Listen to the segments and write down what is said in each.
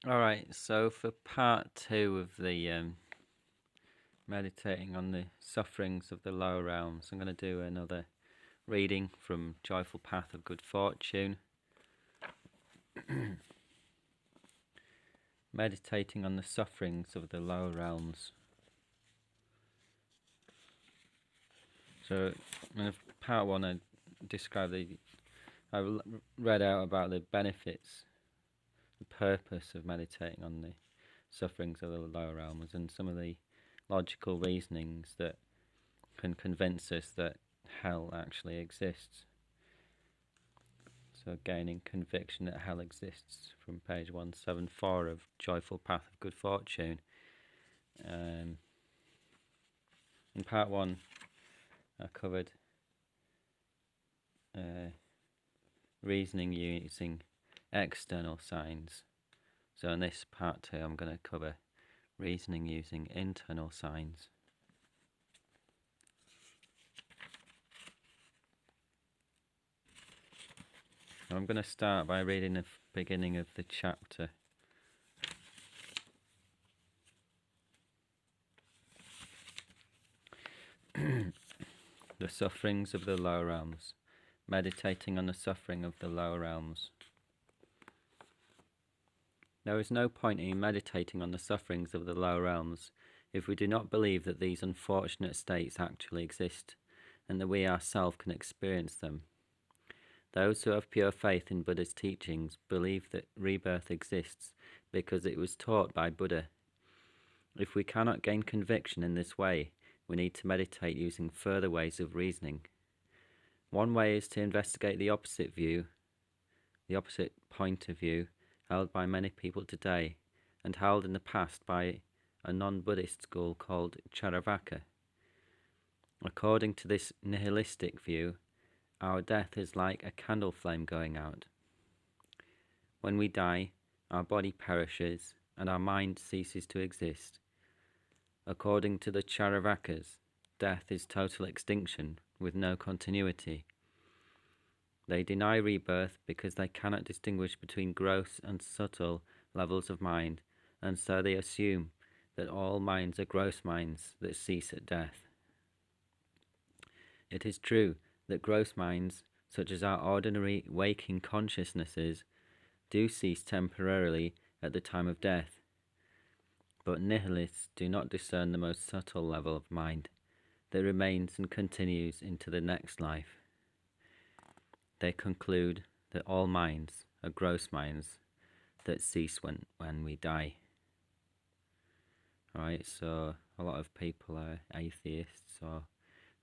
Alright, so for part two of the meditating on the sufferings of the lower realms, I'm going to do another reading from Joyful Path of Good Fortune. Meditating on the sufferings of the lower realms. So in part one I read out about the benefits, the purpose of meditating on the sufferings of the lower realms and some of the logical reasonings that can convince us that hell actually exists. So gaining conviction that hell exists from page 174 of Joyful Path of Good Fortune. In part one I covered reasoning using external signs. So in this part two I'm going to cover reasoning using internal signs. I'm going to start by reading the beginning of the chapter. The sufferings of the lower realms. Meditating on the suffering of the lower realms. There is no point in meditating on the sufferings of the lower realms if we do not believe that these unfortunate states actually exist and that we ourselves can experience them. Those who have pure faith in Buddha's teachings believe that rebirth exists because it was taught by Buddha. If we cannot gain conviction in this way, we need to meditate using further ways of reasoning. One way is to investigate the opposite point of view held by many people today and held in the past by a non-Buddhist school called Charvaka. According to this nihilistic view, our death is like a candle flame going out. When we die, our body perishes and our mind ceases to exist. According to the Charvakas, death is total extinction with no continuity. They deny rebirth because they cannot distinguish between gross and subtle levels of mind, and so they assume that all minds are gross minds that cease at death. It is true that gross minds, such as our ordinary waking consciousnesses, do cease temporarily at the time of death. But nihilists do not discern the most subtle level of mind that remains and continues into the next life. They conclude that all minds are gross minds that cease when we die. Alright, so a lot of people are atheists or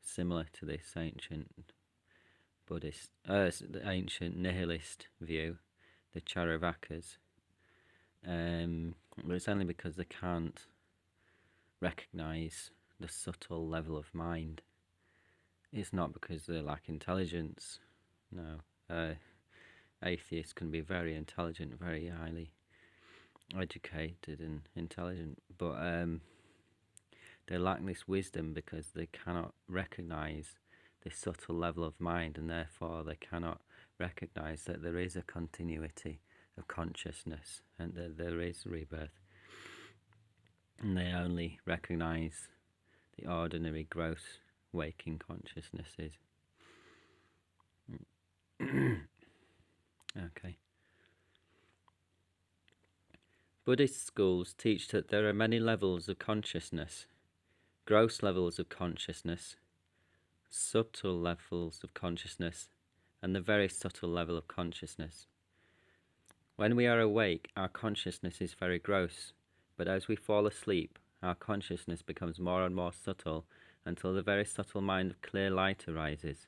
similar to this ancient Buddhist, the ancient nihilist view, the Charvakas. But it's only because they can't recognise the subtle level of mind. It's not because they lack intelligence. No. Atheists can be very intelligent, very highly educated and intelligent, but they lack this wisdom because they cannot recognise this subtle level of mind, and therefore they cannot recognise that there is a continuity of consciousness and that there is rebirth. And they only recognise the ordinary gross waking consciousnesses. Okay. Buddhist schools teach that there are many levels of consciousness: gross levels of consciousness, subtle levels of consciousness, and the very subtle level of consciousness. When we are awake, our consciousness is very gross, but as we fall asleep, our consciousness becomes more and more subtle until the very subtle mind of clear light arises.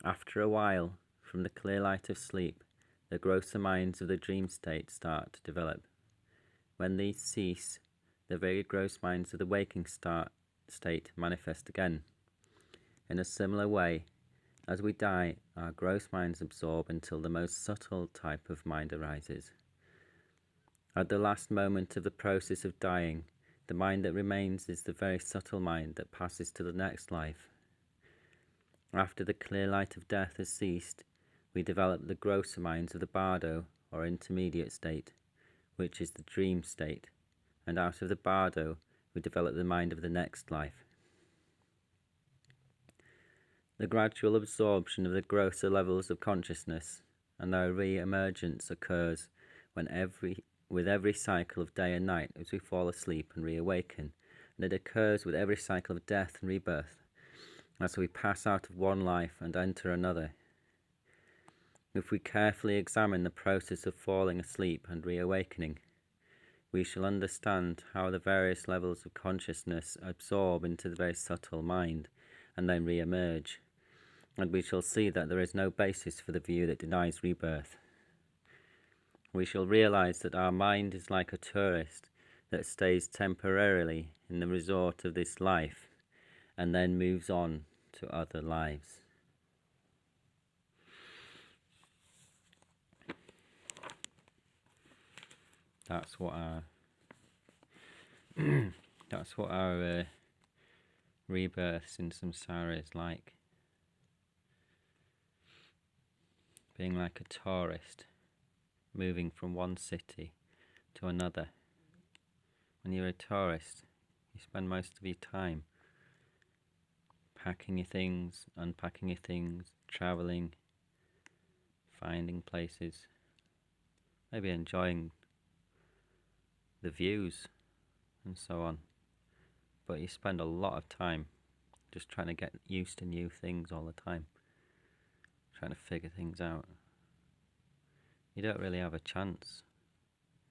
After a while, from the clear light of sleep, the grosser minds of the dream state start to develop. When these cease, the very gross minds of the waking state manifest again. In a similar way, as we die, our gross minds absorb until the most subtle type of mind arises. At the last moment of the process of dying, the mind that remains is the very subtle mind that passes to the next life. After the clear light of death has ceased, we develop the grosser minds of the bardo, or intermediate state, which is the dream state, and out of the bardo we develop the mind of the next life. The gradual absorption of the grosser levels of consciousness and their re-emergence occurs with every cycle of day and night as we fall asleep and reawaken, and it occurs with every cycle of death and rebirth as we pass out of one life and enter another. If we carefully examine the process of falling asleep and reawakening, we shall understand how the various levels of consciousness absorb into the very subtle mind and then re-emerge, and we shall see that there is no basis for the view that denies rebirth. We shall realize that our mind is like a tourist that stays temporarily in the resort of this life and then moves on to other lives. That's what our rebirths in samsara is like. Being like a tourist, moving from one city to another. When you're a tourist, you spend most of your time packing your things, unpacking your things, travelling, finding places, maybe enjoying the views and so on. But you spend a lot of time just trying to get used to new things all the time, trying to figure things out. You don't really have a chance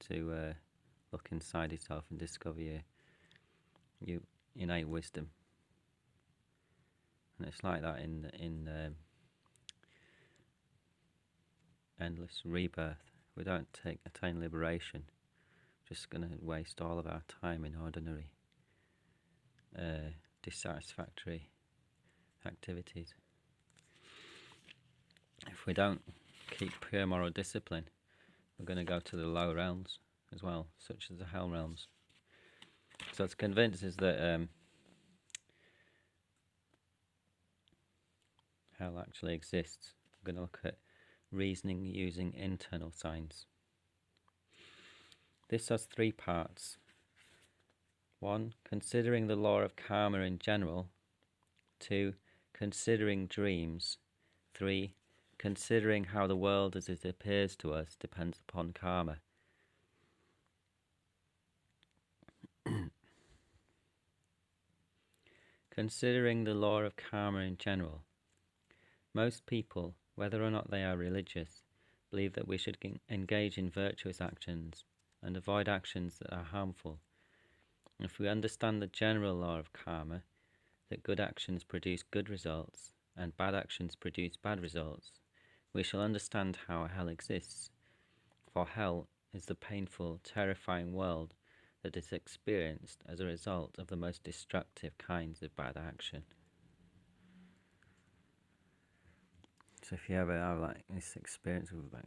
to look inside yourself and discover your innate wisdom. And it's like that in endless rebirth. We don't attain liberation, just going to waste all of our time in ordinary dissatisfactory activities. If we don't keep pure moral discipline, we're going to go to the lower realms as well, such as the hell realms. So to convince us that hell actually exists, we're going to look at reasoning using internal signs. This has 3 parts. 1. Considering the law of karma in general. 2. Considering dreams. 3. Considering how the world as it appears to us depends upon karma. Considering the law of karma in general. Most people, whether or not they are religious, believe that we should engage in virtuous actions and avoid actions that are harmful. If we understand the general law of karma, that good actions produce good results and bad actions produce bad results, we shall understand how hell exists. For hell is the painful, terrifying world that is experienced as a result of the most destructive kinds of bad action. So if you ever have like this experience of like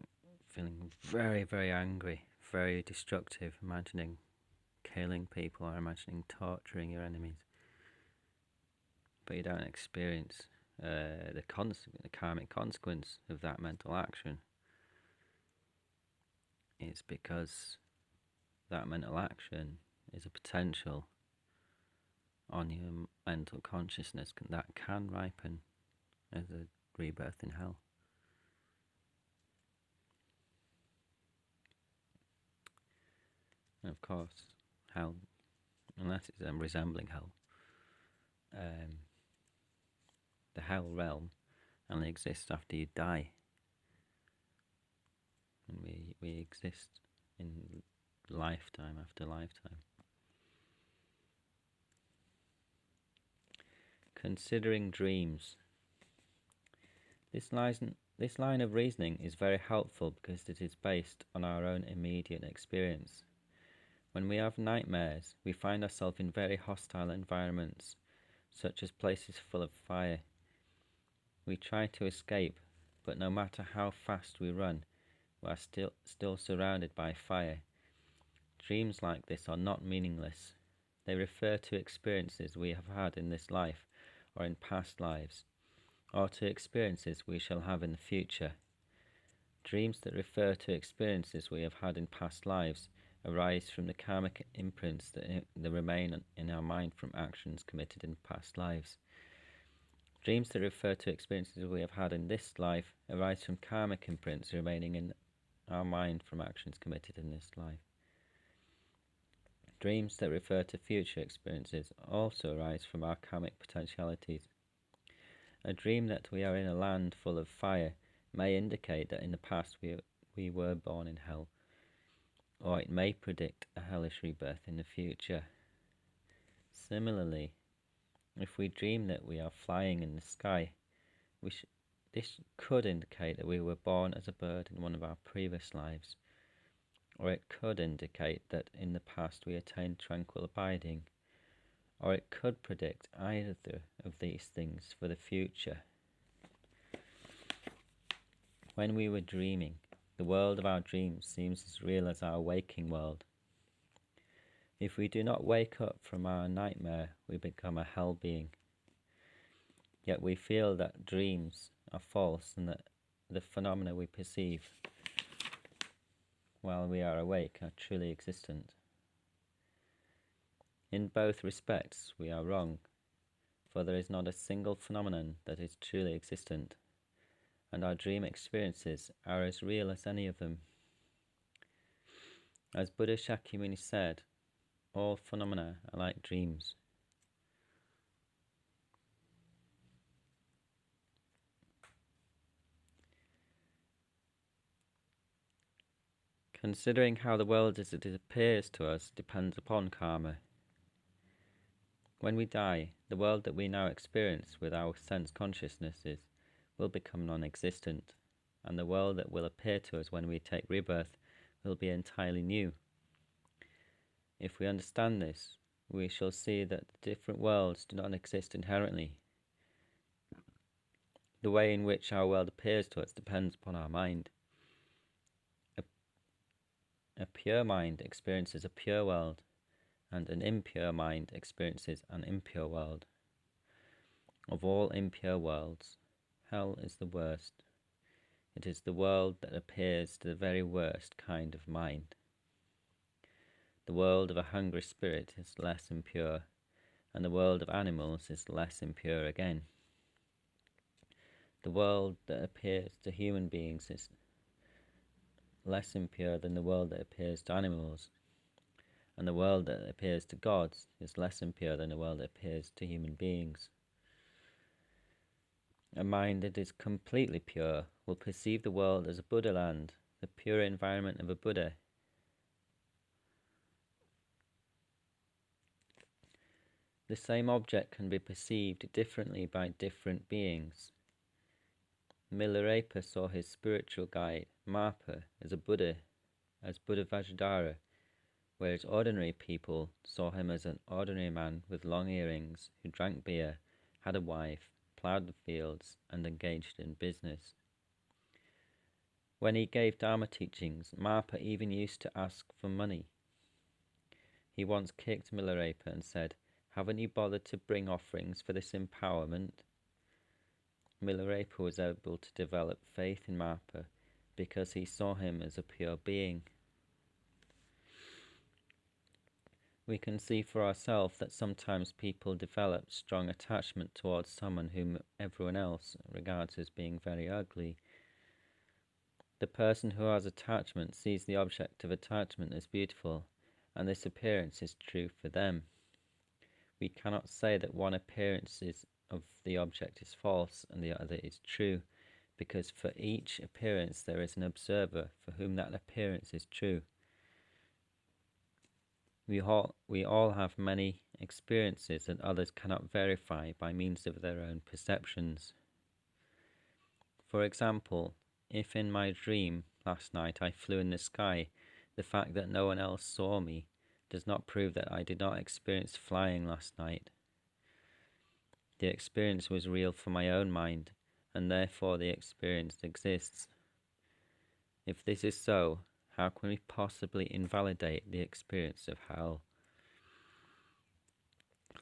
feeling very, very angry, very destructive, imagining killing people or imagining torturing your enemies, but you don't experience the karmic consequence of that mental action, it's because that mental action is a potential on your mental consciousness that can ripen as a rebirth in hell. And of course, hell, unless it's resembling hell, the hell realm only exists after you die, and we exist in lifetime after lifetime. Considering dreams. This line of reasoning is very helpful because it is based on our own immediate experience. When we have nightmares, we find ourselves in very hostile environments, such as places full of fire. We try to escape, but no matter how fast we run, we are still surrounded by fire. Dreams like this are not meaningless. They refer to experiences we have had in this life or in past lives, or to experiences we shall have in the future. Dreams that refer to experiences we have had in past lives arise from the karmic imprints that remain in our mind from actions committed in past lives. Dreams that refer to experiences we have had in this life arise from karmic imprints remaining in our mind from actions committed in this life. Dreams that refer to future experiences also arise from our karmic potentialities. A dream that we are in a land full of fire may indicate that in the past we were born in hell, or it may predict a hellish rebirth in the future. Similarly, if we dream that we are flying in the sky, this could indicate that we were born as a bird in one of our previous lives, or it could indicate that in the past we attained tranquil abiding, or it could predict either of these things for the future. When we were dreaming, the world of our dreams seems as real as our waking world. If we do not wake up from our nightmare, we become a hell being. Yet we feel that dreams are false and that the phenomena we perceive while we are awake are truly existent. In both respects, we are wrong, for there is not a single phenomenon that is truly existent, and our dream experiences are as real as any of them. As Buddha Shakyamuni said, all phenomena are like dreams. Considering how the world as it appears to us depends upon karma. When we die, the world that we now experience with our sense consciousnesses will become non-existent, and the world that will appear to us when we take rebirth will be entirely new. If we understand this, we shall see that the different worlds do not exist inherently. The way in which our world appears to us depends upon our mind. A pure mind experiences a pure world, and an impure mind experiences an impure world. Of all impure worlds, hell is the worst. It is the world that appears to the very worst kind of mind. The world of a hungry spirit is less impure, and the world of animals is less impure again. The world that appears to human beings is less impure than the world that appears to animals, and the world that appears to gods is less impure than the world that appears to human beings. A mind that is completely pure will perceive the world as a Buddha land, the pure environment of a Buddha. The same object can be perceived differently by different beings. Milarepa saw his spiritual guide, Marpa, as a Buddha, as Buddha Vajradhara, whereas ordinary people saw him as an ordinary man with long earrings who drank beer, had a wife, ploughed the fields, and engaged in business. When he gave Dharma teachings, Marpa even used to ask for money. He once kicked Milarepa and said, "Haven't you bothered to bring offerings for this empowerment?" Milarepa was able to develop faith in Marpa because he saw him as a pure being. We can see for ourselves that sometimes people develop strong attachment towards someone whom everyone else regards as being very ugly. The person who has attachment sees the object of attachment as beautiful, and this appearance is true for them. We cannot say that one appearance of the object is false and the other is true, because for each appearance there is an observer for whom that appearance is true. We all have many experiences that others cannot verify by means of their own perceptions. For example, if in my dream last night I flew in the sky, the fact that no one else saw me does not prove that I did not experience flying last night. The experience was real for my own mind, and therefore the experience exists. If this is so, how can we possibly invalidate the experience of hell?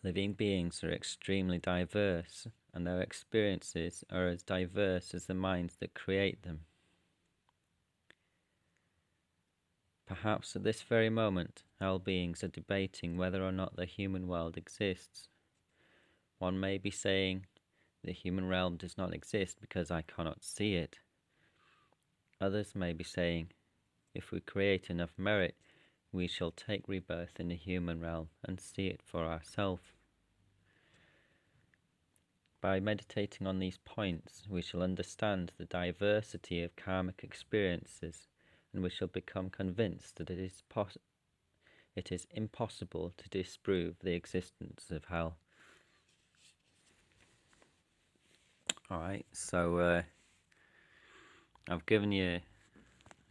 Living beings are extremely diverse, and their experiences are as diverse as the minds that create them. Perhaps at this very moment, our beings are debating whether or not the human world exists. One may be saying, the human realm does not exist because I cannot see it. Others may be saying, if we create enough merit, we shall take rebirth in the human realm and see it for ourselves. By meditating on these points, we shall understand the diversity of karmic experiences, and we shall become convinced that it is impossible to disprove the existence of hell. Alright, so I've given you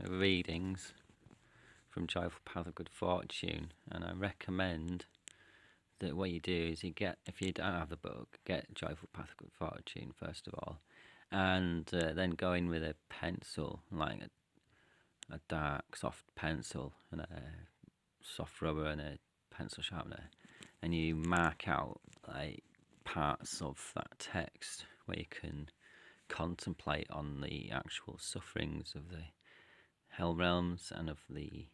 readings from Joyful Path of Good Fortune, and I recommend that what you do is you get, if you don't have the book, get Joyful Path of Good Fortune first of all, and then go in with a pencil, like a dark soft pencil and a soft rubber and a pencil sharpener, and you mark out like parts of that text where you can contemplate on the actual sufferings of the hell realms and of the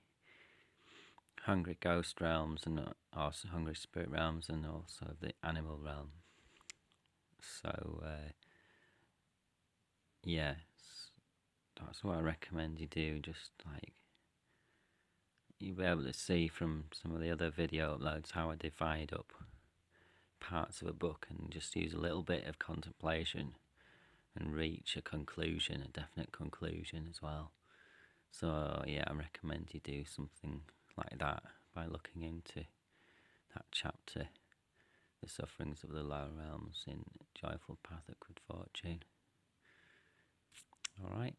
hungry ghost realms, and also hungry spirit realms, and also the animal realm. So yes, that's what I recommend you do. Just like, you'll be able to see from some of the other video uploads how I divide up parts of a book and just use a little bit of contemplation and reach a conclusion, a definite conclusion as well. So yeah, I recommend you do something like that by looking into that chapter, The Sufferings of the Lower Realms, in Joyful Path of Good Fortune. Alright.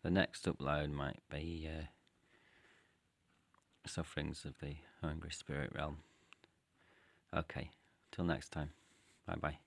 The next upload might be Sufferings of the Hungry Spirit Realm. Okay, till next time. Bye bye.